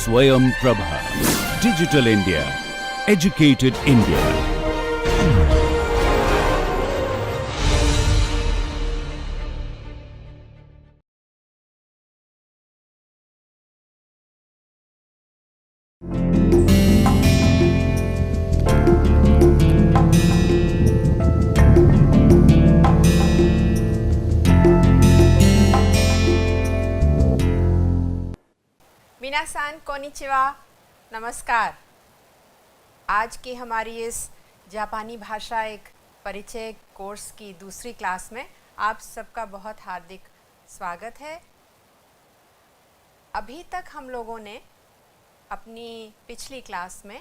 Swayam Prabha. Digital India. Educated India. मिनासान कोनिचिवा, नमस्कार। आज की हमारी इस जापानी भाषा एक परिचय कोर्स की दूसरी क्लास में आप सबका बहुत हार्दिक स्वागत है। अभी तक हम लोगों ने अपनी पिछली क्लास में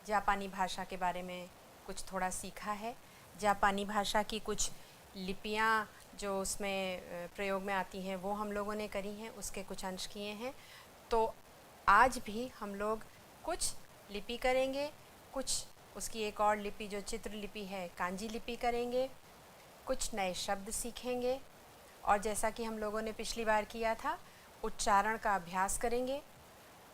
जापानी भाषा के बारे में कुछ थोड़ा सीखा है। जापानी भाषा की कुछ लिपियां जो उसमें प्रयोग में आती हैं वो हम लोगों ने करी हैं, उसके कुछ अंश किए हैं। तो आज भी हम लोग कुछ लिपि करेंगे, कुछ उसकी एक और लिपि जो चित्र लिपि है कांजी लिपि करेंगे, कुछ नए शब्द सीखेंगे और जैसा कि हम लोगों ने पिछली बार किया था उच्चारण का अभ्यास करेंगे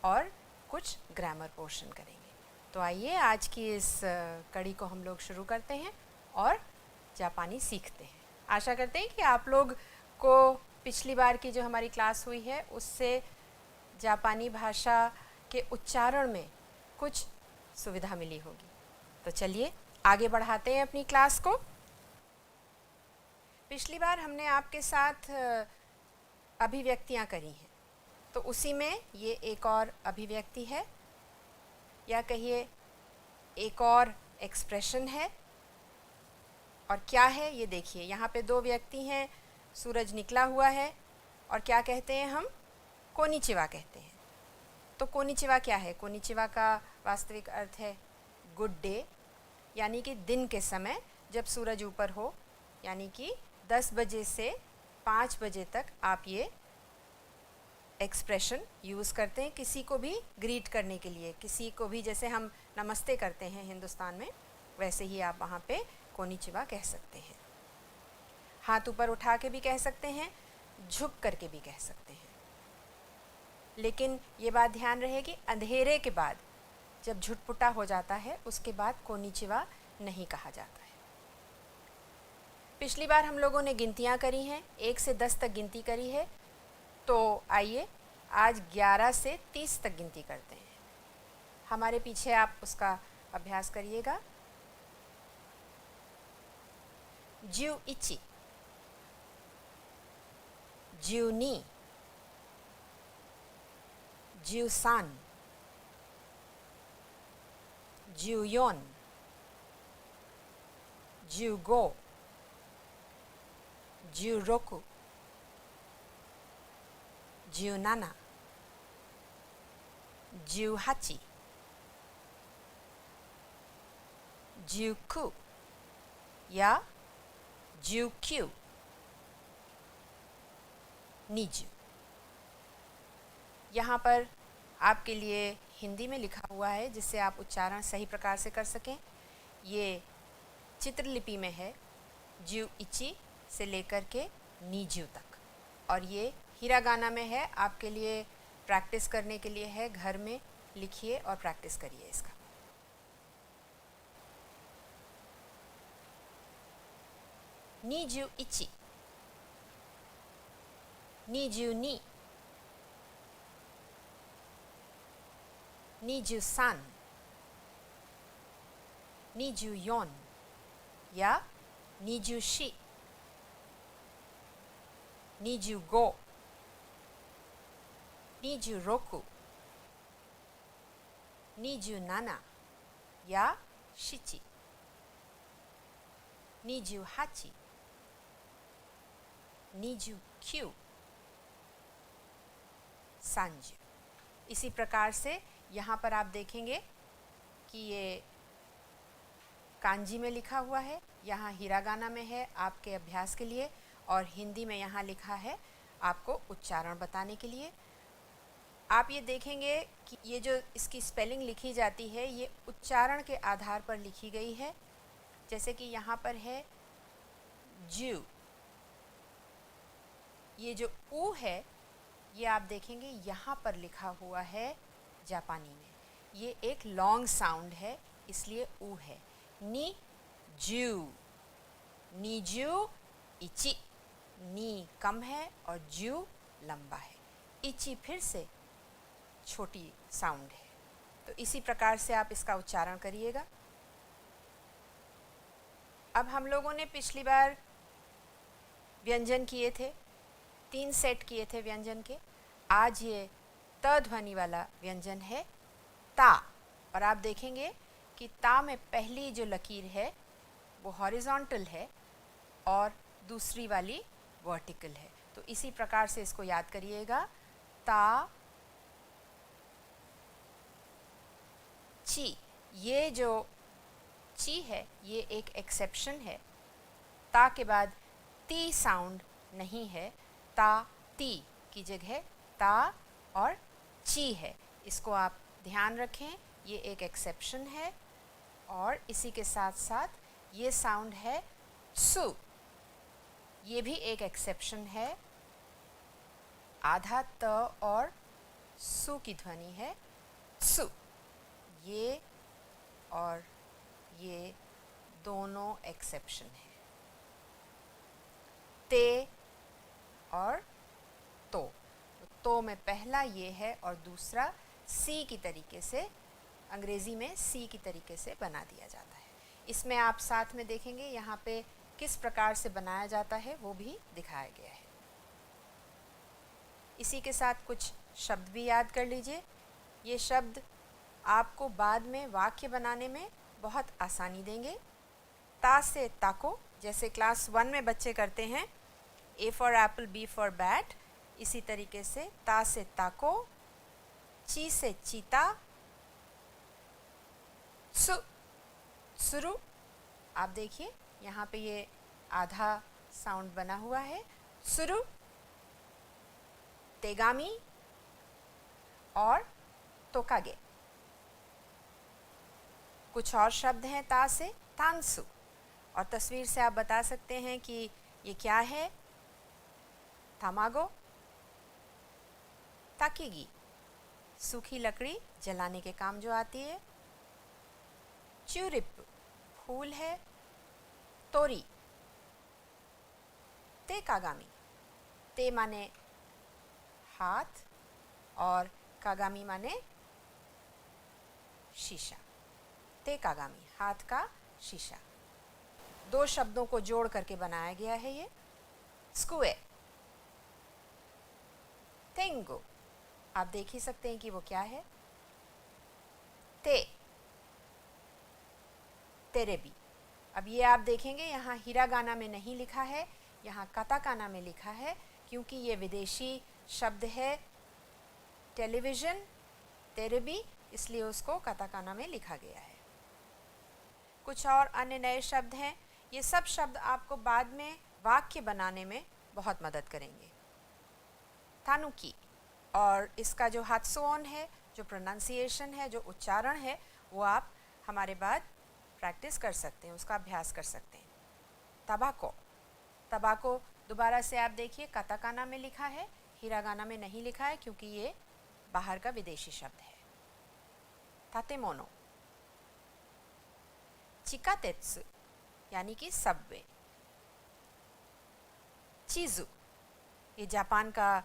और कुछ ग्रामर पोर्शन करेंगे। तो आइए आज की इस कड़ी को हम लोग शुरू करते हैं और जापानी सीखते हैं। आशा करते हैं कि आप लोग को पिछली बार की जो हमारी क्लास हुई है उससे जापानी भाषा के उच्चारण में कुछ सुविधा मिली होगी। तो चलिए आगे बढ़ाते हैं अपनी क्लास को। पिछली बार हमने आपके साथ अभिव्यक्तियां करी हैं, तो उसी में ये एक और अभिव्यक्ति है या कहिए एक और एक्सप्रेशन है। और क्या है ये देखिए, यहाँ पे दो व्यक्ति हैं, सूरज निकला हुआ है और क्या कहते हैं हम, कोनिचिवा कहते हैं। तो कोनिचिवा क्या है? कोनिचिवा का वास्तविक अर्थ है गुड डे, यानी कि दिन के समय जब सूरज ऊपर हो, यानी कि 10 बजे से 5 बजे तक आप ये एक्सप्रेशन यूज़ करते हैं किसी को भी ग्रीट करने के लिए। किसी को भी जैसे हम नमस्ते करते हैं हिंदुस्तान में, वैसे ही आप वहाँ पे कोनिचिवा कह सकते हैं। हाथ ऊपर उठा के भी कह सकते हैं, झुक करके भी कह सकते हैं। लेकिन ये बात ध्यान रहे कि अंधेरे के बाद जब झुटपुटा हो जाता है उसके बाद कोनिचिवा नहीं कहा जाता है। पिछली बार हम लोगों ने गिनतियाँ करी हैं, 1 से 10 तक गिनती करी है। तो आइए आज 11 से 30 तक गिनती करते हैं। हमारे पीछे आप उसका अभ्यास करिएगा। जिउ इची, जिउ नी, जिउसान, जिउयोन, जिउगो, जिउरोकु, जिउनाना, जिउहाची, जिउकु या जिउक्यू, निजु। यहाँ पर आपके लिए हिंदी में लिखा हुआ है जिससे आप उच्चारण सही प्रकार से कर सकें। ये चित्रलिपि में है, जिउ इची से लेकर के नीजू तक, और ये हिरागाना में है। आपके लिए प्रैक्टिस करने के लिए है, घर में लिखिए और प्रैक्टिस करिए इसका। नीजू इची, नीजू नी, नीजूसान, नीजूयोन या नीजूशी, नीजूगो, नीजूरोकु, नीजूनाना या शिची, नीजूहाची, नीजूक्यू, सांजू। इसी प्रकार से यहाँ पर आप देखेंगे कि ये कांजी में लिखा हुआ है, यहाँ हिरागाना में है आपके अभ्यास के लिए, और हिंदी में यहाँ लिखा है आपको उच्चारण बताने के लिए। आप ये देखेंगे कि ये जो इसकी स्पेलिंग लिखी जाती है ये उच्चारण के आधार पर लिखी गई है। जैसे कि यहाँ पर है जू, ये जो ऊ है ये आप देखेंगे यहाँ पर लिखा हुआ है जापानी में। ये एक लॉन्ग साउंड है, इसलिए ऊ है। नी जू, नी जू इची, नी कम है और जू लंबा है। इची फिर से छोटी साउंड है। तो इसी प्रकार से आप इसका उच्चारण करिएगा। अब हम लोगों ने पिछली बार व्यंजन किए थे, 3 सेट किए थे व्यंजन के। आज ये त ध्वनि वाला व्यंजन है ता। और आप देखेंगे कि ता में पहली जो लकीर है वो हॉरिजॉन्टल है और दूसरी वाली वर्टिकल है। तो इसी प्रकार से इसको याद करिएगा। ता ची, ये जो ची है ये एक एक्सेप्शन है। ता के बाद ती साउंड नहीं है, ता ती की जगह ता और ची है। इसको आप ध्यान रखें, ये एक एक्सेप्शन है। और इसी के साथ साथ ये साउंड है सु, ये भी एक एक्सेप्शन है। आधा त और सु की ध्वनि है सु। ये और ये दोनों एक्सेप्शन है। ते और तो में पहला ये है और दूसरा सी की तरीके से, अंग्रेज़ी में सी की तरीके से बना दिया जाता है। इसमें आप साथ में देखेंगे यहाँ पे किस प्रकार से बनाया जाता है वो भी दिखाया गया है। इसी के साथ कुछ शब्द भी याद कर लीजिए। ये शब्द आपको बाद में वाक्य बनाने में बहुत आसानी देंगे। ता से ताको, जैसे क्लास 1 में बच्चे करते हैं, A for apple, B for bat, इसी तरीके से ता से ताको, ची से चीता, सु सुरु। आप देखिए यहाँ पे ये आधा साउंड बना हुआ है सुरु, तेगामी और तोकागे। कुछ और शब्द हैं ता से, तानसु, और तस्वीर से आप बता सकते हैं कि ये क्या है। तमागो, ताकीगी, सूखी लकड़ी जलाने के काम जो आती है। च्यूरिप, फूल है। तोरी, ते कागामी, ते माने हाथ और कागामी माने शीशा। ते कागामी, हाथ का शीशा। 2 शब्दों को जोड़ करके बनाया गया है ये। स्कुए, तेंगो, आप देख ही सकते हैं कि वो क्या है। ते, तेरेबी। अब ये आप देखेंगे यहाँ हिरागाना में नहीं लिखा है, यहाँ काताकाना में लिखा है, क्योंकि ये विदेशी शब्द है टेलीविज़न, तेरेबी, इसलिए उसको काताकाना में लिखा गया है। कुछ और अन्य नए शब्द हैं। ये सब शब्द आपको बाद में वाक्य बनाने में बहुत मदद करेंगे। तानुकी, और इसका जो हात्सुओन है, जो प्रोनाउंसिएशन है, जो उच्चारण है, वो आप हमारे बाद प्रैक्टिस कर सकते हैं, उसका अभ्यास कर सकते हैं। तबाको, तबाको दोबारा से आप देखिए काताकाना में लिखा है, हिरागाना में नहीं लिखा है क्योंकि ये बाहर का विदेशी शब्द है। तातेमोनो, चिकातेत्सु यानी कि सबवे। चीज़ू, ये जापान का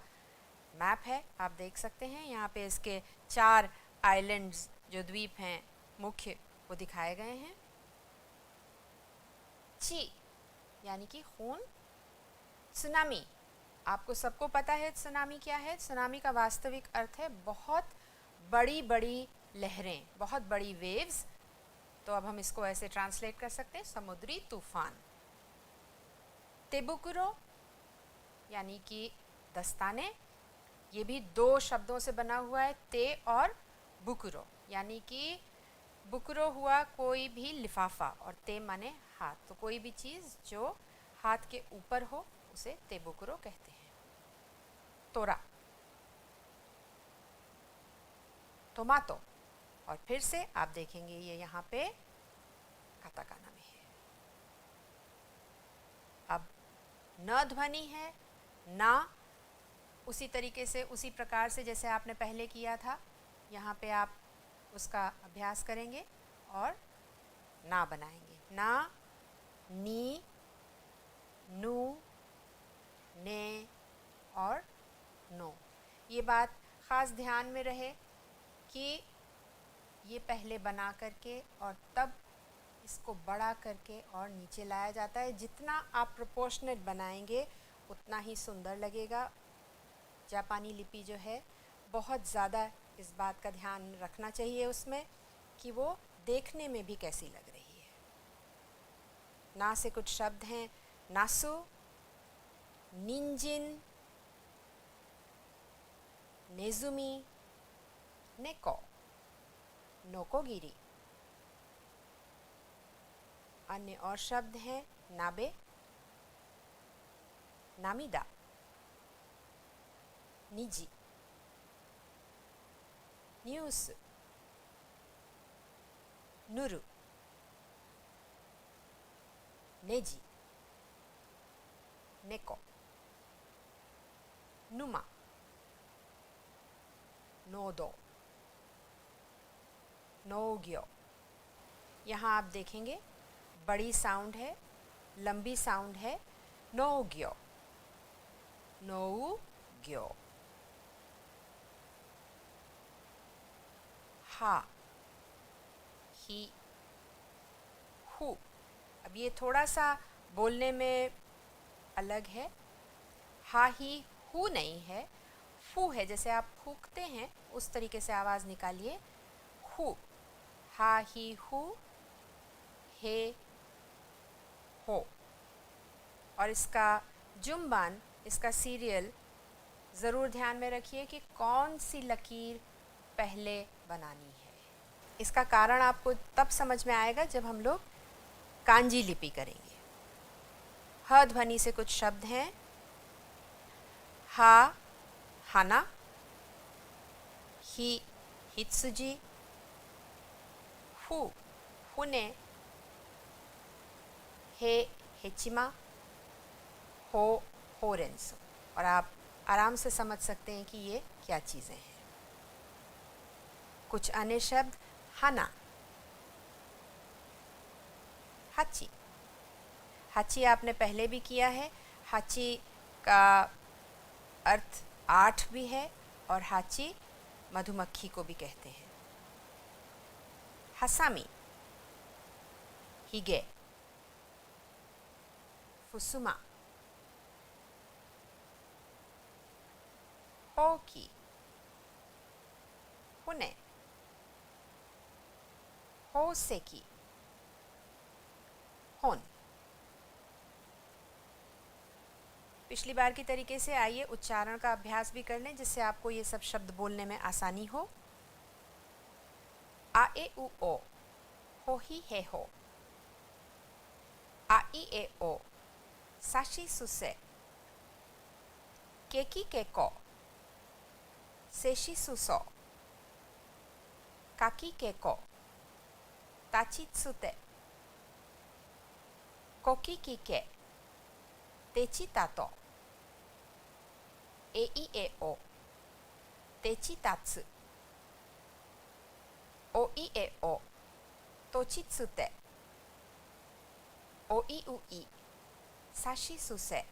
मैप है, आप देख सकते हैं। यहाँ पे इसके 4 आइलैंड्स जो द्वीप हैं मुख्य, वो दिखाए गए हैं। ची यानी कि खून। सुनामी, आपको सबको पता है सुनामी क्या है। सुनामी का वास्तविक अर्थ है बहुत बड़ी बड़ी लहरें, बहुत बड़ी वेव्स। तो अब हम इसको ऐसे ट्रांसलेट कर सकते हैं, समुद्री तूफान। तेबुकुरो यानी कि दस्ताने, ये भी 2 शब्दों से बना हुआ है, ते और बुकुरो, यानी कि बुकुरो हुआ कोई भी लिफाफा और ते माने हाथ। तो कोई भी चीज़ जो हाथ के ऊपर हो उसे तेबुकुरो कहते हैं। तोरा, टोमाटो, और फिर से आप देखेंगे ये यहाँ पे काताकाना में है। अब न ध्वनि है, ना, उसी तरीके से, उसी प्रकार से जैसे आपने पहले किया था। यहाँ पे आप उसका अभ्यास करेंगे और ना बनाएंगे। ना, नी, नू, ने और नो। ये बात ख़ास ध्यान में रहे कि ये पहले बना करके और तब इसको बड़ा करके और नीचे लाया जाता है। जितना आप प्रोपोर्शनेट बनाएंगे उतना ही सुंदर लगेगा। जापानी लिपि जो है बहुत ज़्यादा इस बात का ध्यान रखना चाहिए उसमें कि वो देखने में भी कैसी लग रही है। ना से कुछ शब्द हैं नासु, निंजिन, नेजुमी, नेको, नोकोगिरी। अन्य और शब्द हैं नाबे, नामिदा, निजी, न्यूज़, नुरु, नेजी, नेको, नुमा, नोदो, नोग्यो। यहाँ आप देखेंगे बड़ी साउंड है, लंबी साउंड है, नोग्यो, नोग्यो। हा, ही, हु। अब ये थोड़ा सा बोलने में अलग है। हा, ही, हु नहीं है, फू है। जैसे आप फूकते हैं उस तरीके से आवाज़ निकालिए। हु, हा, ही, हु, हे, हो। और इसका जुम्बान, इसका सीरियल ज़रूर ध्यान में रखिए कि कौन सी लकीर पहले बनानी है। इसका कारण आपको तब समझ में आएगा जब हम लोग कांजी लिपि करेंगे। ह ध्वनि से कुछ शब्द हैं हा, हाना, ही, हित्सुजी, हु, हुने, हे, हेचिमा, हो, होरेंसो। और आप आराम से समझ सकते हैं कि ये क्या चीज़ें हैं। कुछ अन्य शब्द हाना, हाची। हाची आपने पहले भी किया है। हाची का अर्थ 8 भी है और हाची मधुमक्खी को भी कहते हैं। हसामी, हिगे, फुसुमा, होकी, हुने, होसेकी, होन। पिछली बार की तरीके से आइए उच्चारण का अभ्यास भी कर लें जिससे आपको ये सब शब्द बोलने में आसानी हो। आ ए उ ओ, हो ही है हो। आ ई ए ओ, साशी सुसे, केकी केको, सेशी सुसो, काकी केको, ताची त्सुते, कोकी किके, तेची तातो, ए ई ए ओ, तेची तात्सु, ओ ई ए ओ, तोची त्सुते, ओ ई उ ई, साशी सुसे,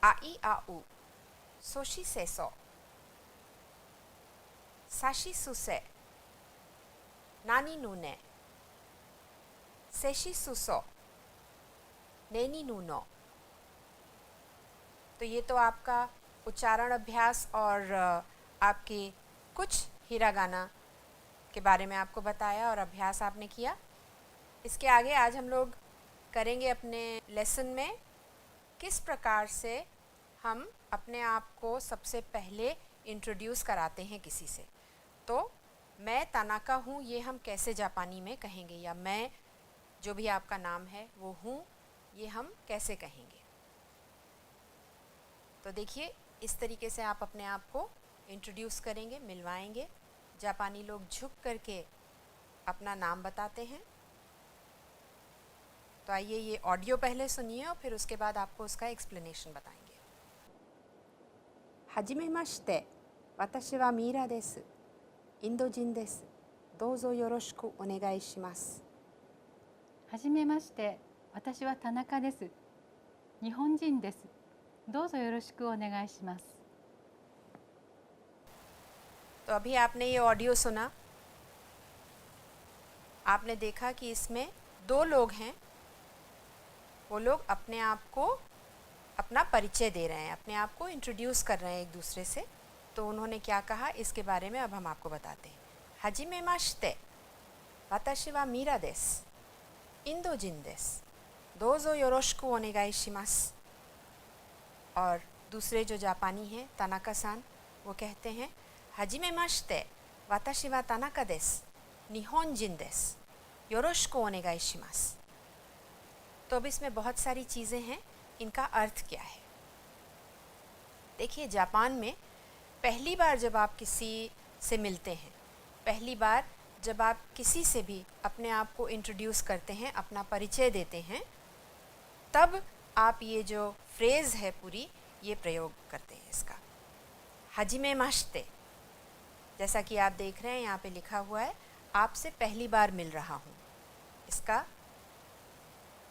आ ई आ उ, सोशी सेसो, साशी सुसे, नानी नूने, सेशी सुसो, नेनी नूनो। तो ये तो आपका उच्चारण अभ्यास और आपकी कुछ हिरागाना के बारे में आपको बताया और अभ्यास आपने किया। इसके आगे आज हम लोग करेंगे अपने लेसन में किस प्रकार से हम अपने आप को सबसे पहले इंट्रोड्यूस कराते हैं किसी से। तो मैं तानाका हूँ ये हम कैसे जापानी में कहेंगे, या मैं जो भी आपका नाम है वो हूँ ये हम कैसे कहेंगे। तो देखिए इस तरीके से आप अपने आप को इंट्रोड्यूस करेंगे, मिलवाएंगे। जापानी लोग झुक करके अपना नाम बताते हैं। तो आइए ये ऑडियो पहले सुनिए और फिर उसके बाद आपको उसका एक्सप्लेनेशन बताएंगे। हाजिमेमाशिते, 私はミイラです。インド人です。どうぞよろしくお願いします。はじめまして、私は田中です。日本人です。どうぞよろしくお願いします。तो अभी आपने ये ऑडियो सुना, आपने देखा कि इसमें दो लोग हैं, वो लोग अपने आप को अपना परिचय दे रहे हैं, अपने आप को इंट्रोड्यूस कर रहे हैं एक दूसरे से। तो उन्होंने क्या कहा इसके बारे में अब हम आपको बताते हैं। हाजिमे माश्ते, वाताशी वा मीरा देस, इंदो जिन देस, दोजो योरोशिकु ओनेगाई शिमास। और दूसरे जो जापानी हैं तानाका सान, वो कहते हैं हाजिमे माश्ते, वाताशी वा तानाका देस, निहोन जिन देस, योरोशिकु ओनेगाई शिमास। तो अब इसमें बहुत सारी चीज़ें हैं, इनका अर्थ क्या है। देखिए, जापान में पहली बार जब आप किसी से मिलते हैं, पहली बार जब आप किसी से भी अपने आप को इंट्रोड्यूस करते हैं, अपना परिचय देते हैं, तब आप ये जो फ्रेज़ है पूरी, ये प्रयोग करते हैं इसका। हाजिमे माश्ते, जैसा कि आप देख रहे हैं यहाँ पे लिखा हुआ है, आपसे पहली बार मिल रहा हूँ। इसका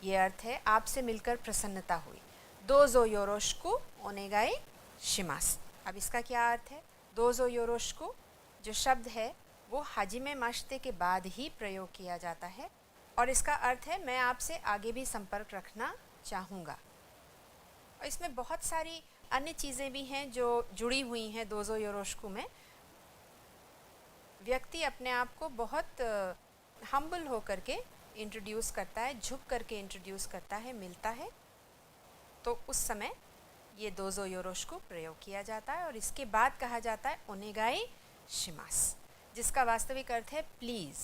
ये अर्थ है आपसे मिलकर प्रसन्नता हुई। दोजो योरोशिकु ओनेगाई शिमास। अब इसका क्या अर्थ है। दोजो योरोशिकु जो शब्द है वो हाजिमे माश्ते के बाद ही प्रयोग किया जाता है, और इसका अर्थ है मैं आपसे आगे भी संपर्क रखना चाहूँगा। और इसमें बहुत सारी अन्य चीज़ें भी हैं जो जुड़ी हुई हैं दोजो योरोशिकु में। व्यक्ति अपने आप को बहुत हम्बल होकर के इंट्रोड्यूस करता है, झुक करके इंट्रोड्यूस करता है, मिलता है, तो उस समय ये दोजो योरोशिकु प्रयोग किया जाता है। और इसके बाद कहा जाता है ओनेगाई शिमास, जिसका वास्तविक अर्थ है प्लीज़।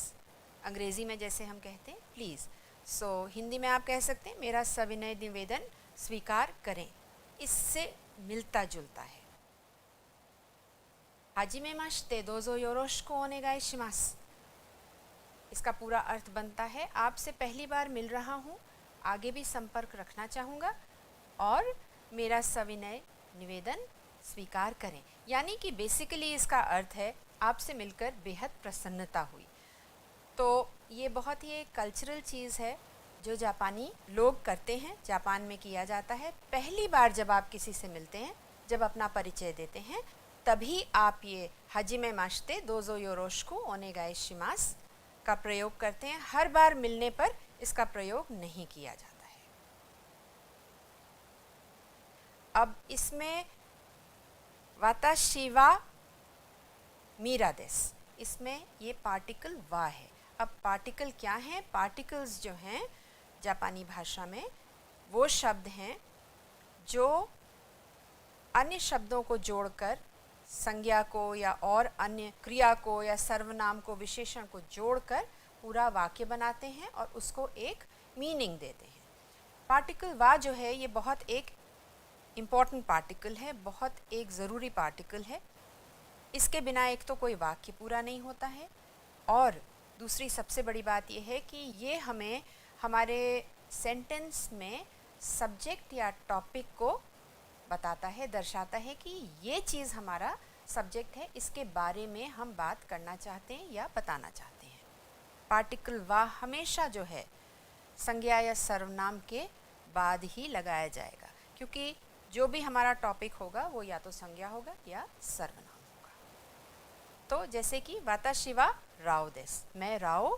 अंग्रेज़ी में जैसे हम कहते हैं प्लीज़, सो हिंदी में आप कह सकते हैं मेरा सविनय निवेदन स्वीकार करें। इससे मिलता जुलता है। हाजिमे माश्ते दोजो योरोशिकु ओनेगाई शिमास। इसका पूरा अर्थ बनता है आपसे पहली बार मिल रहा हूँ, आगे भी संपर्क रखना चाहूँगा, और मेरा सविनय निवेदन स्वीकार करें। यानी कि बेसिकली इसका अर्थ है आपसे मिलकर बेहद प्रसन्नता हुई। तो ये बहुत ही एक कल्चरल चीज़ है जो जापानी लोग करते हैं, जापान में किया जाता है। पहली बार जब आप किसी से मिलते हैं, जब अपना परिचय देते हैं, तभी आप ये हाजिमे माश्ते दोजो योरोशिकु ओनेगाई शिमास का प्रयोग करते हैं। हर बार मिलने पर इसका प्रयोग नहीं किया जाता है। अब इसमें वाताशी वा मीरा देस, इसमें ये पार्टिकल वा है। अब पार्टिकल क्या है। पार्टिकल्स जो हैं जापानी भाषा में वो शब्द हैं जो अन्य शब्दों को जोड़कर संज्ञा को या और अन्य क्रिया को या सर्वनाम को, विशेषण को जोड़कर पूरा वाक्य बनाते हैं और उसको एक मीनिंग देते हैं। पार्टिकल वा जो है ये बहुत एक इम्पॉर्टेंट पार्टिकल है, बहुत एक ज़रूरी पार्टिकल है। इसके बिना एक तो कोई वाक्य पूरा नहीं होता है, और दूसरी सबसे बड़ी बात यह है कि ये हमें हमारे सेंटेंस में सब्जेक्ट या टॉपिक को बताता है, दर्शाता है कि ये चीज़ हमारा सब्जेक्ट है, इसके बारे में हम बात करना चाहते हैं या बताना चाहते हैं। पार्टिकल वा हमेशा जो है संज्ञा या सर्वनाम के बाद ही लगाया जाएगा, क्योंकि जो भी हमारा टॉपिक होगा वो या तो संज्ञा होगा या सर्वनाम होगा। तो जैसे कि वाताशी वा राओ देस, मैं राओ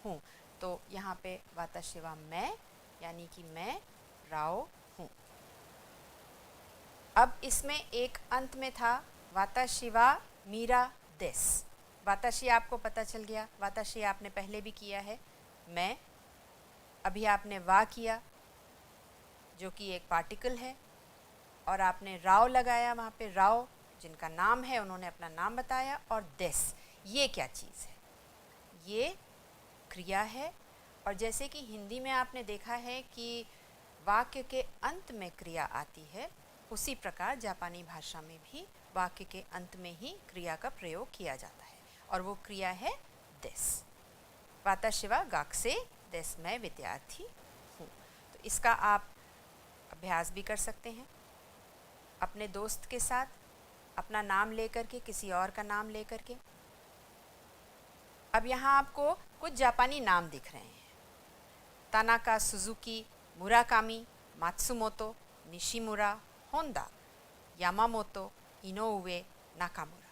हूँ, तो यहाँ पे वाताशी वा मैं, यानी कि मैं राओ हूँ। अब इसमें एक अंत में था वाताशी वा मीरा देस। वाताशी आपको पता चल गया, वाताशी आपने पहले भी किया है, मैं। अभी आपने वा किया जो कि एक पार्टिकल है, और आपने राव लगाया, वहाँ पे राव जिनका नाम है उन्होंने अपना नाम बताया, और देस ये क्या चीज़ है, ये क्रिया है। और जैसे कि हिंदी में आपने देखा है कि वाक्य के अंत में क्रिया आती है, उसी प्रकार जापानी भाषा में भी वाक्य के अंत में ही क्रिया का प्रयोग किया जाता है, और वो क्रिया है देस। वाताशी वा गाकुसे देस, मैं विद्यार्थी हूँ। तो इसका आप अभ्यास भी कर सकते हैं अपने दोस्त के साथ, अपना नाम लेकर के, किसी और का नाम लेकर के। अब यहाँ आपको कुछ जापानी नाम दिख रहे हैं। Tanaka, Suzuki, Murakami, Matsumoto, Nishimura, Honda, Yamamoto, Inoue, Nakamura.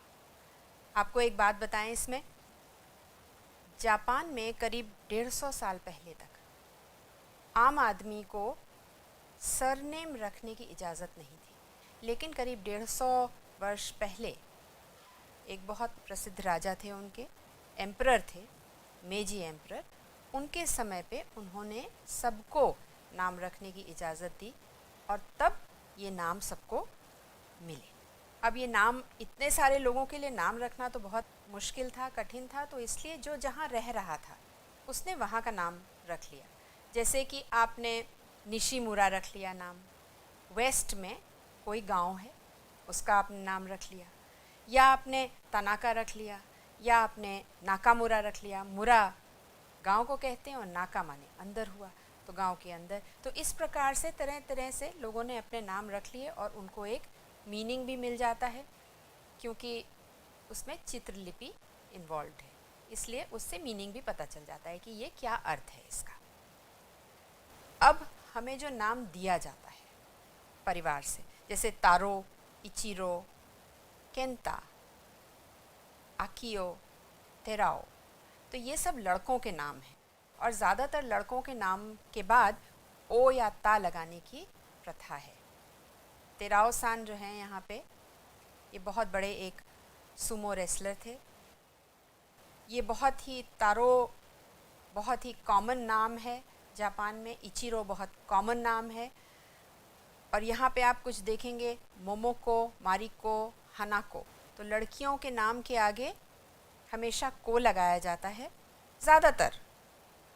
आपको एक बात बताएं, इसमें जापान में करीब 150 साल पहले तक आम आदमी को सरनेम रखने की इजाज़त नहीं थी, लेकिन करीब 150 वर्ष पहले एक बहुत प्रसिद्ध राजा थे, उनके एम्परर थे, मेजी एम्परर। उनके समय पे उन्होंने सबको नाम रखने की इजाज़त दी और तब ये नाम सबको मिले। अब ये नाम, इतने सारे लोगों के लिए नाम रखना तो बहुत मुश्किल था, कठिन था, तो इसलिए जो जहाँ रह रहा था उसने वहाँ का नाम रख लिया। जैसे कि आपने निशिमुरा रख लिया नाम, वेस्ट में कोई गांव है उसका आपने नाम रख लिया, या आपने तनाका रख लिया, या आपने नाकामुरा रख लिया। मुरा गांव को कहते हैं और नाका माने अंदर हुआ, तो गांव के अंदर। तो इस प्रकार से तरह तरह से लोगों ने अपने नाम रख लिए और उनको एक मीनिंग भी मिल जाता है, क्योंकि उसमें चित्रलिपि इन्वॉल्व है, इसलिए उससे मीनिंग भी पता चल जाता है कि ये क्या अर्थ है इसका। अब हमें जो नाम दिया जाता है परिवार से, जैसे तारो, इचिरो, केंता, आकियो, तेराओ, तो ये सब लड़कों के नाम हैं और ज़्यादातर लड़कों के नाम के बाद ओ या ता लगाने की प्रथा है। तेराओ सान जो हैं यहाँ पे, ये बहुत बड़े एक सुमो रेसलर थे। ये बहुत ही, तारो बहुत ही कॉमन नाम है जापान में, इचिरो बहुत कॉमन नाम है। और यहाँ पे आप कुछ देखेंगे, मोमोको, मारिको, हनाको, तो लड़कियों के नाम के आगे हमेशा को लगाया जाता है। ज़्यादातर,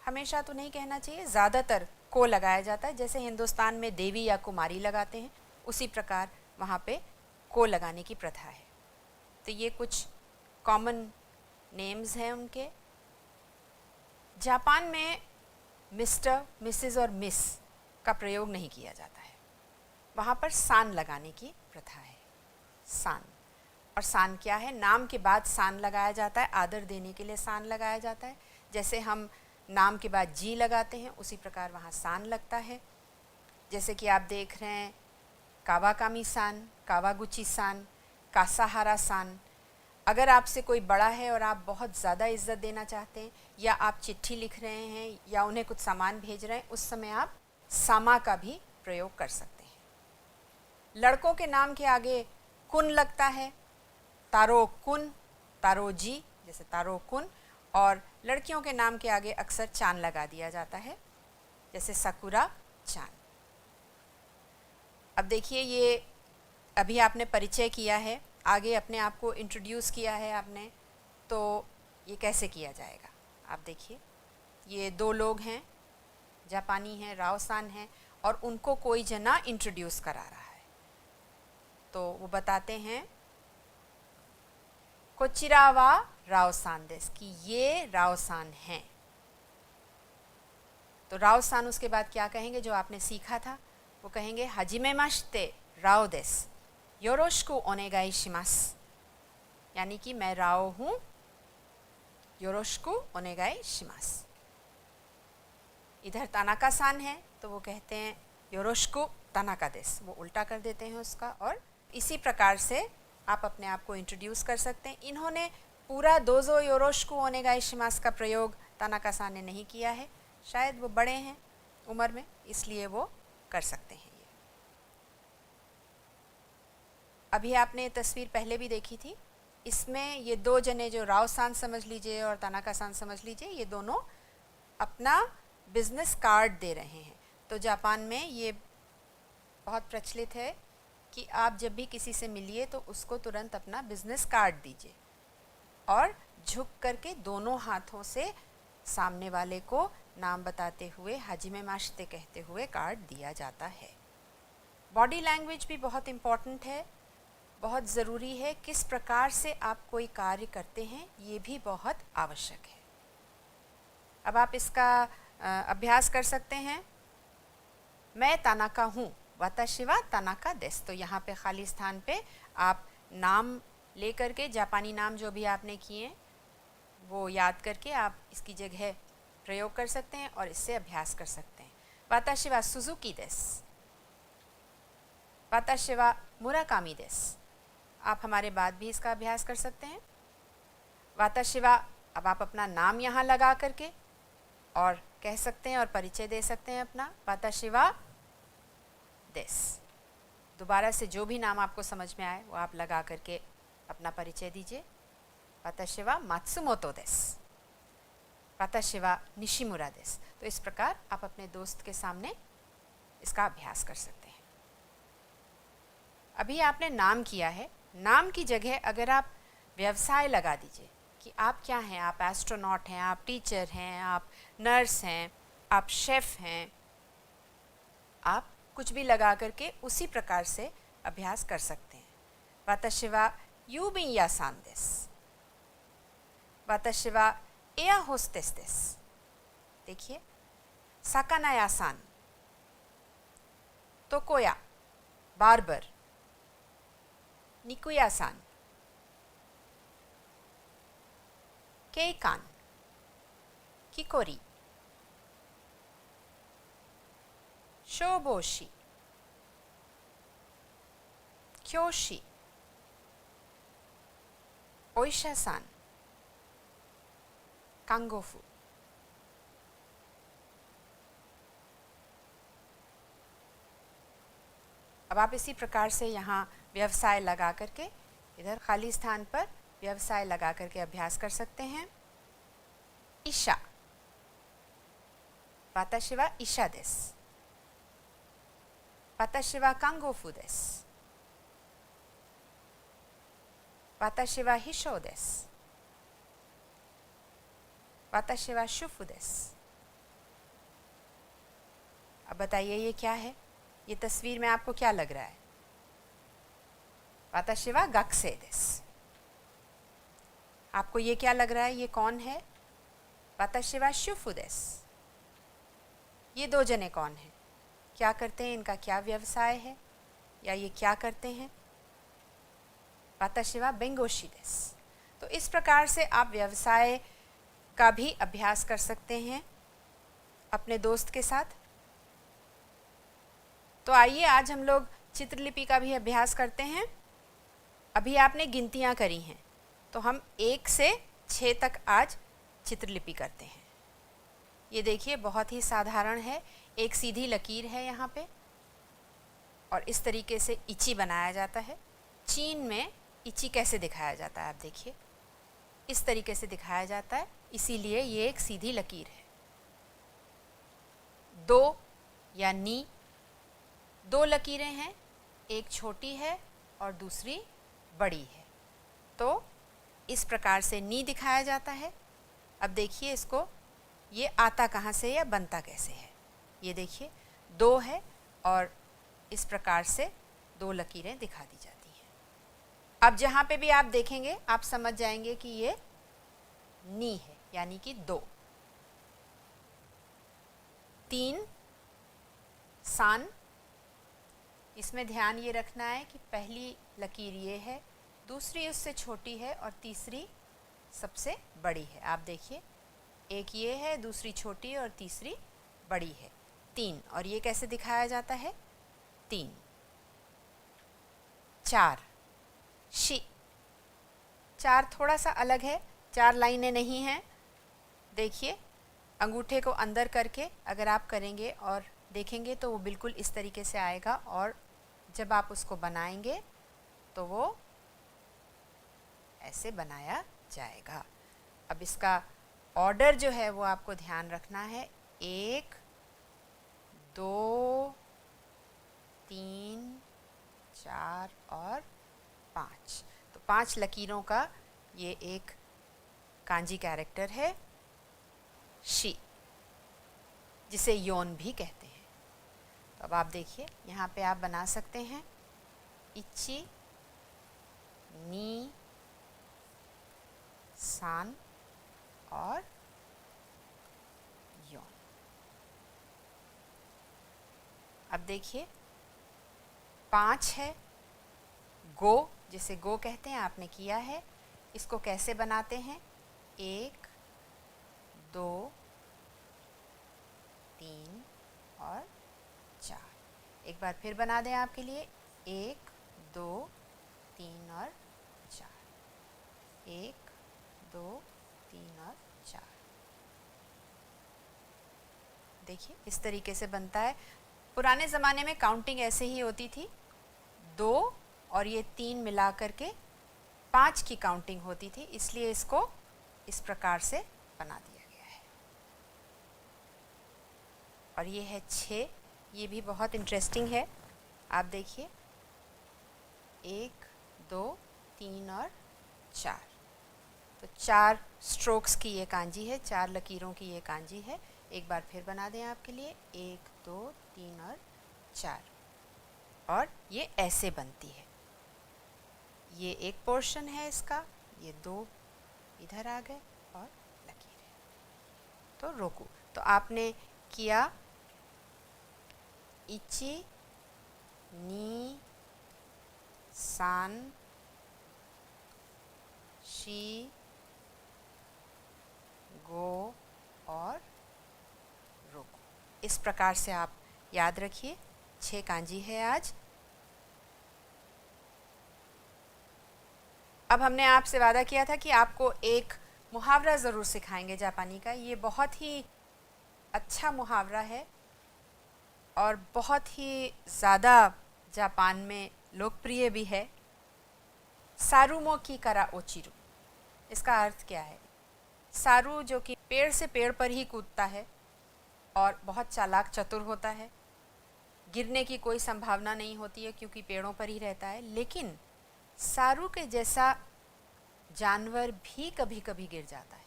हमेशा तो नहीं कहना चाहिए, ज़्यादातर को लगाया जाता है। जैसे हिंदुस्तान में देवी या कुमारी लगाते हैं, उसी प्रकार वहाँ पे को लगाने की प्रथा है। तो ये कुछ कॉमन नेम्स हैं उनके। जापान में मिस्टर, मिसेस और मिस का प्रयोग नहीं किया जाता है, वहाँ पर सान लगाने की प्रथा है। सान, और सान क्या है? नाम के बाद सान लगाया जाता है, आदर देने के लिए सान लगाया जाता है। जैसे हम नाम के बाद जी लगाते हैं, उसी प्रकार वहाँ सान लगता है। जैसे कि आप देख रहे हैं कावाकामी सान, कावागुची सान, कासाहारा सान। अगर आपसे कोई बड़ा है और आप बहुत ज़्यादा इज्जत देना चाहते हैं, या आप चिट्ठी लिख रहे हैं या उन्हें कुछ सामान भेज रहे हैं, उस समय आप सामा का भी प्रयोग कर सकते हैं। लड़कों के नाम के आगे कुन लगता है, तारो कुन, तारो जी, जैसे तारो कुन। और लड़कियों के नाम के आगे अक्सर चान लगा दिया जाता है, जैसे सकुरा चान। अब देखिए, ये अभी आपने परिचय किया है, आगे अपने आप को इंट्रोड्यूस किया है आपने, तो ये कैसे किया जाएगा? आप देखिए, ये दो लोग हैं, जापानी हैं, राव-सान हैं, और उनको कोई जना इंट्रोड्यूस करा रहा है। तो वो बताते हैं कोचिरा वा राव-सान देस, कि ये राव-सान हैं। तो राव-सान उसके बाद क्या कहेंगे, जो आपने सीखा था, वो कहेंगे हाजिमेमाशिते राव देस, योरोशिकु ओनेगाई शिमासु, यानी कि मैं राव हूँ, योरोशिकु ओनेगाई शिमासु। इधर तानाका सान है तो वो कहते हैं योरोशिकु तानाका देस, वो उल्टा कर देते हैं उसका। और इसी प्रकार से आप अपने आप को इंट्रोड्यूस कर सकते हैं। इन्होंने पूरा दोजो योरोशिकु ओनेगाई शिमासु का प्रयोग तानाका सान ने नहीं किया है, शायद वो बड़े हैं उम्र में, इसलिए वो कर सकते हैं। ये अभी आपने तस्वीर पहले भी देखी थी, इसमें ये दो जने, जो राव सान समझ लीजिए और तानाका सान समझ लीजिए, ये दोनों अपना बिजनेस कार्ड दे रहे हैं। तो जापान में ये बहुत प्रचलित है कि आप जब भी किसी से मिलिए तो उसको तुरंत अपना बिजनेस कार्ड दीजिए और झुक करके दोनों हाथों से सामने वाले को नाम बताते हुए हाजिमेमाशिते कहते हुए कार्ड दिया जाता है। बॉडी लैंग्वेज भी बहुत इम्पॉर्टेंट है, बहुत ज़रूरी है। किस प्रकार से आप कोई कार्य करते हैं, ये भी बहुत आवश्यक है। अब आप इसका अभ्यास कर सकते हैं। मैं तानाका हूँ, वाताशी वा तानाका देस। तो यहाँ पे खाली स्थान पे आप नाम ले करके, जापानी नाम जो भी आपने किए वो याद करके आप इसकी जगह प्रयोग कर सकते हैं और इससे अभ्यास कर सकते हैं। वाताशी वा सुजुकी देसु, वाताशी वा मुराकामी देसु। आप हमारे बाद भी इसका अभ्यास कर सकते हैं। वाताशी वा, अब आप अपना नाम यहाँ लगा करके और कह सकते हैं और परिचय दे सकते हैं अपना। वाताशी वा देसु, दोबारा से जो भी नाम आपको समझ में आए वो आप लगा करके अपना परिचय दीजिए। वाताशी वा मात्सुमोतो देसु, वाताशी वा निशिमुरा देसु। तो इस प्रकार आप अपने दोस्त के सामने इसका अभ्यास कर सकते हैं। अभी आपने नाम किया है, नाम की जगह अगर आप व्यवसाय लगा दीजिए कि आप क्या हैं, आप एस्ट्रोनॉट हैं, आप टीचर हैं, आप नर्स हैं, आप शेफ़ हैं, आप कुछ भी लगा करके उसी प्रकार से अभ्यास कर सकते हैं। वाताशी वा यूबिन यासान देसु, वाताशी वा एयर होस्टेस देसु। देखिए, साकाना यासान, तोकोया बार्बर, निकुयासान, केइकान, किकोरी, शोबोशी, क्योशी, ओइशासान, कांगोफू। अब आप इसी प्रकार से यहाँ व्यवसाय लगा करके, इधर खाली स्थान पर व्यवसाय लगा करके अभ्यास कर सकते हैं। ईशा, वाताशी वा ईशा देसु, वाताशी वा कांगोफू देसु, वाताशी वा हिशो देसु, वाताशी वा शुफु देसु। अब बताइए ये क्या है? ये तस्वीर में आपको क्या लग रहा है? वाताशी वा गाकुसेई देसु। आपको ये क्या लग रहा है? ये कौन है? वाताशी वा शुफु देसु। ये दो जने कौन हैं? क्या करते हैं? इनका क्या व्यवसाय है या ये क्या करते हैं? वाताशी वा बेंगोशी देसु। तो इस प्रकार से आप व्यवसाय का भी अभ्यास कर सकते हैं अपने दोस्त के साथ। तो आइए आज हम लोग चित्रलिपि का भी अभ्यास करते हैं। अभी आपने गिनतियाँ करी हैं, तो हम 1 से 6 तक आज चित्रलिपि करते हैं। ये देखिए, बहुत ही साधारण है। एक सीधी लकीर है यहाँ पे और इस तरीके से इची बनाया जाता है। चीन में इची कैसे दिखाया जाता है आप देखिए, इस तरीके से दिखाया जाता है, इसीलिए ये एक सीधी लकीर है। 2 या नी, 2 लकीरें हैं, एक छोटी है और दूसरी बड़ी है, तो इस प्रकार से नी दिखाया जाता है। अब देखिए इसको, ये आता कहाँ से या बनता कैसे है? ये देखिए 2 है और इस प्रकार से 2 लकीरें दिखा दी जाती हैं। अब जहाँ पे भी आप देखेंगे आप समझ जाएंगे कि ये नी है, यानी कि 2। 3 सान, इसमें ध्यान ये रखना है कि पहली लकीर ये है, दूसरी उससे छोटी है और तीसरी सबसे बड़ी है। आप देखिए, एक ये है, दूसरी छोटी और तीसरी बड़ी है। 3, और ये कैसे दिखाया जाता है? 3। 4 शी, 4 थोड़ा सा अलग है, 4 लाइनें नहीं हैं। देखिए, अंगूठे को अंदर करके अगर आप करेंगे और देखेंगे तो वो बिल्कुल इस तरीके से आएगा, और जब आप उसको बनाएंगे तो वो ऐसे बनाया जाएगा। अब इसका ऑर्डर जो है वो आपको ध्यान रखना है। 1 2 3 4 और 5। तो 5 लकीरों का ये एक कांजी कैरेक्टर है शी, जिसे योन भी कहते हैं। तो अब आप देखिए, यहाँ पे आप बना सकते हैं इची, नी, सान और योन। अब देखिए 5 है, गो जिसे गो कहते हैं आपने किया है। इसको कैसे बनाते हैं? 1 2 3 और 4। एक बार फिर बना दें आपके लिए। 1 2 3 और 4। 1 2 3 और 4। देखिए इस तरीके से बनता है। पुराने ज़माने में काउंटिंग ऐसे ही होती थी। 2 और ये 3 मिला करके 5 की काउंटिंग होती थी, इसलिए इसको इस प्रकार से बना दिया गया है। और ये है 6। ये भी बहुत इंटरेस्टिंग है। आप देखिए 1 2 3 और 4। तो 4 स्ट्रोक्स की ये कांजी है, 4 लकीरों की ये कांजी है। एक बार फिर बना दें आपके लिए। 1 2 3 और 4। और ये ऐसे बनती है। ये एक पोर्शन है इसका, ये 2 इधर आ गए और लकीर है। तो रोकू। तो आपने किया इची नी सान शी गो और रोकू। इस प्रकार से आप याद रखिए। 6 कांजी है आज। अब हमने आपसे वादा किया था कि आपको एक मुहावरा ज़रूर सिखाएंगे जापानी का। ये बहुत ही अच्छा मुहावरा है और बहुत ही ज़्यादा जापान में लोकप्रिय भी है। सारुमो की करा ओचिरु। इसका अर्थ क्या है? सारू जो कि पेड़ से पेड़ पर ही कूदता है और बहुत चालाक चतुर होता है, गिरने की कोई संभावना नहीं होती है क्योंकि पेड़ों पर ही रहता है। लेकिन सारू के जैसा जानवर भी कभी कभी गिर जाता है।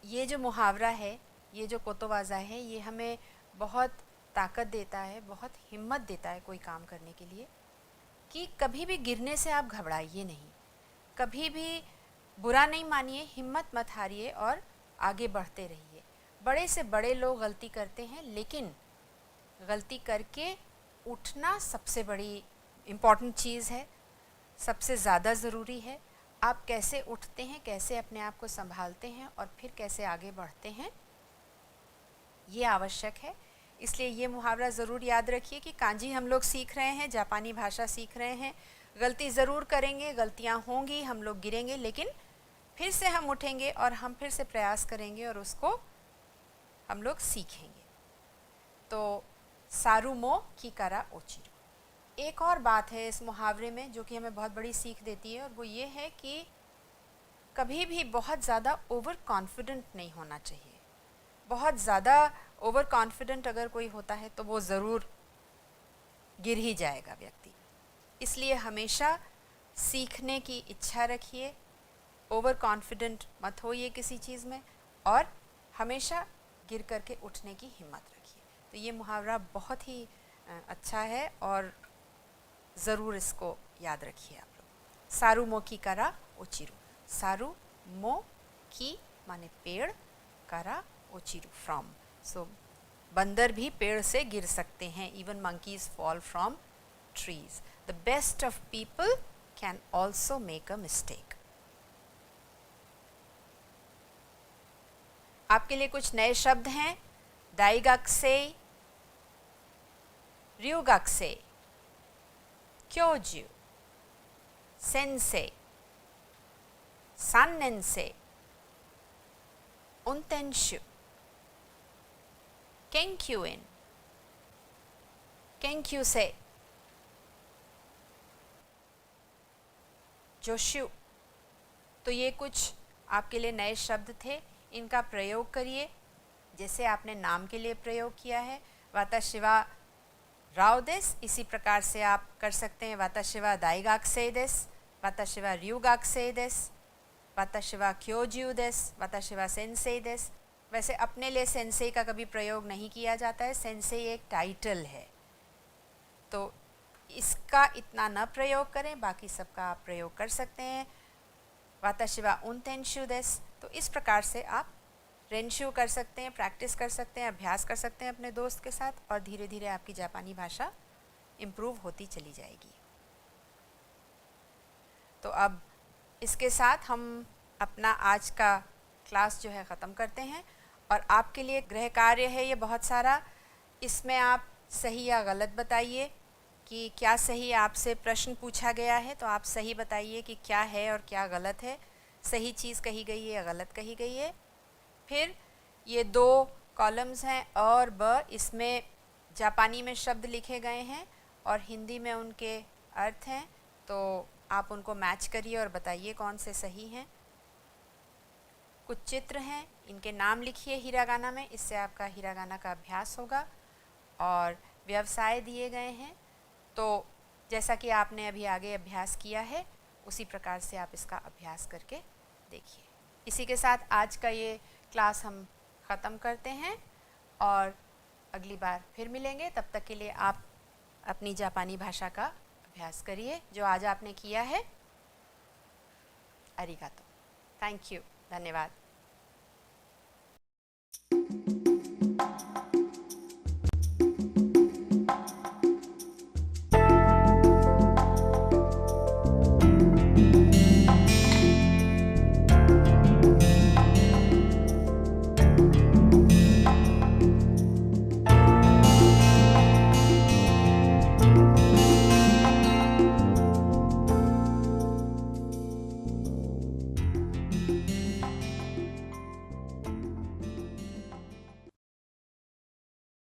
ये जो मुहावरा है, ये जो कोतोवाज़ा है, ये हमें बहुत ताकत देता है, बहुत हिम्मत देता है कोई काम करने के लिए, कि कभी भी गिरने से आप घबराइए नहीं, कभी भी बुरा नहीं मानिए, हिम्मत मत हारिए और आगे बढ़ते रहिए। बड़े से बड़े लोग गलती करते हैं, लेकिन गलती करके उठना सबसे बड़ी इम्पॉर्टेंट चीज़ है, सबसे ज़्यादा ज़रूरी है। आप कैसे उठते हैं, कैसे अपने आप को संभालते हैं और फिर कैसे आगे बढ़ते हैं, ये आवश्यक है। इसलिए ये मुहावरा ज़रूर याद रखिए कि कांजी हम लोग सीख रहे हैं, जापानी भाषा सीख रहे हैं। गलती ज़रूर करेंगे, गलतियाँ होंगी, हम लोग गिरेंगे, लेकिन फिर से हम उठेंगे और हम फिर से प्रयास करेंगे और उसको हम लोग सीखेंगे। तो सारुमो की करा ओचिरु। एक और बात है इस मुहावरे में जो कि हमें बहुत बड़ी सीख देती है, और वो ये है कि कभी भी बहुत ज़्यादा ओवर कॉन्फिडेंट नहीं होना चाहिए। बहुत ज़्यादा ओवर कॉन्फिडेंट अगर कोई होता है तो वो ज़रूर गिर ही जाएगा व्यक्ति। इसलिए हमेशा सीखने की इच्छा रखिए, ओवर कॉन्फिडेंट मत होइए किसी चीज़ में, और हमेशा गिर करके उठने की हिम्मत रखिए। तो ये मुहावरा बहुत ही अच्छा है और ज़रूर इसको याद रखिए आप लोग। सारुमो की करा ओचिरु। सारू मो की माने पेड़, करा ओचिरु फ्रॉम। सो बंदर भी पेड़ से गिर सकते हैं। Even monkeys fall from trees. The best of people can also make a mistake. आपके लिए कुछ नए शब्द हैं। दाइगाक्से, ryugakusei, क्योजु, सेंसे, सान्नेंसे, उन्तेंशु, केंक्यूइन, केंक्यूसे, जोशु। तो ये कुछ आपके लिए नए शब्द थे। इनका प्रयोग करिए जैसे आपने नाम के लिए प्रयोग किया है। वाताशी वा राव देस, इसी प्रकार से आप कर सकते हैं। वाताशी वा दाइगाकुसेई देस, वाताशी वा ryugakusei देस, वाताशी वा क्योजु देस, वाताशी वा सेंसेई देस। वैसे अपने लिए सेंसेई का कभी प्रयोग नहीं किया जाता है। सेंसेई एक टाइटल है, तो इसका इतना न प्रयोग करें, बाकी सबका आप प्रयोग कर सकते हैं। वाताशी वा उन्तेंशु देस। तो इस प्रकार से आप रेंशु कर सकते हैं, प्रैक्टिस कर सकते हैं, अभ्यास कर सकते हैं अपने दोस्त के साथ, और धीरे धीरे आपकी जापानी भाषा इम्प्रूव होती चली जाएगी। तो अब इसके साथ हम अपना आज का क्लास जो है ख़त्म करते हैं। और आपके लिए गृह कार्य है ये बहुत सारा, इसमें आप सही या गलत बताइए कि क्या सही आपसे प्रश्न पूछा गया है तो आप सही बताइए कि क्या है और क्या गलत है, सही चीज़ कही गई है या गलत कही गई है। फिर ये 2 कॉलम्स हैं और ब, इसमें जापानी में शब्द लिखे गए हैं और हिंदी में उनके अर्थ हैं, तो आप उनको मैच करिए और बताइए कौन से सही हैं। कुछ चित्र हैं, इनके नाम लिखिए हिरागाना में, इससे आपका हिरागाना का अभ्यास होगा। और व्यवसाय दिए गए हैं, तो जैसा कि आपने अभी आगे अभ्यास किया है उसी प्रकार से आप इसका अभ्यास करके देखिए। इसी के साथ आज का ये क्लास हम ख़त्म करते हैं और अगली बार फिर मिलेंगे। तब तक के लिए आप अपनी जापानी भाषा का अभ्यास करिए जो आज आपने किया है। अरिगातो, थैंक यू, धन्यवाद।